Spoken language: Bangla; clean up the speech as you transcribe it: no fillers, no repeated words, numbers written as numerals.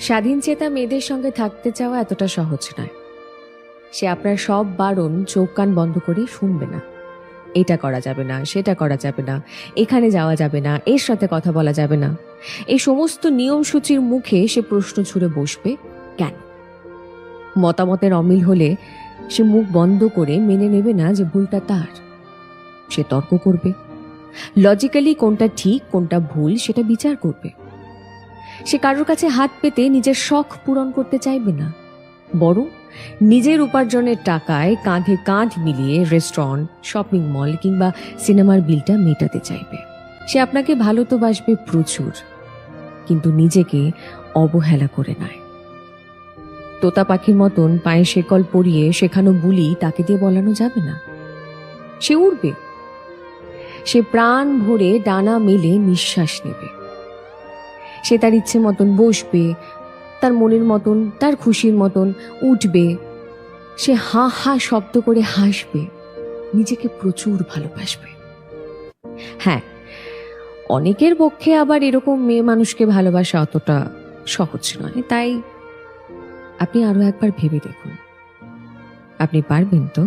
স্বাধীন চেতা মেয়েদের সঙ্গে থাকতে চাওয়া এতটা সহজ নয়। সে আপনার সব বারণ চোখ কান বন্ধ করে শুনবে না। এটা করা যাবে না, সেটা করা যাবে না, এখানে যাওয়া যাবে না, এর সাথে কথা বলা যাবে না, এই সমস্ত নিয়মসূচির মুখে সে প্রশ্ন ছুড়ে বসবে কেন। মতামতের অমিল হলে সে মুখ বন্ধ করে মেনে নেবে না যে ভুলটা তার। সে তর্ক করবে, লজিক্যালি কোনটা ঠিক কোনটা ভুল সেটা বিচার করবে। সে কারোর কাছে হাত পেতে নিজের শখ পূরণ করতে চাইবে না, বরং নিজের উপার্জনের টাকায় কাঁধে কাঁধ মিলিয়ে রেস্টুরেন্ট, শপিং মল কিংবা সিনেমার বিলটা মেটাতে চাইবে। সে আপনাকে ভালো তো বাসবে প্রচুর, কিন্তু নিজেকে অবহেলা করে নয়। তোতা পাখির মতন পায়ে শেকল পরিয়ে শেখানো বুলি তাকে দিয়ে বলানো যাবে না। সে উড়বে, সে প্রাণ ভরে ডানা মেলে নিঃশ্বাস নেবে। সে তার ইচ্ছে মতন বসবে, তার মনের মতন, তার খুশির মতন উঠবে। সে হা হা শব্দ করে হাসবে, নিজেকে প্রচুর ভালোবাসবে। হ্যাঁ, অনেকের পক্ষে আবার এরকম মেয়ে মানুষকে ভালোবাসা অতটা সহজ নয়। তাই আপনি আরো একবার ভেবে দেখুন, আপনি পারবেন তো?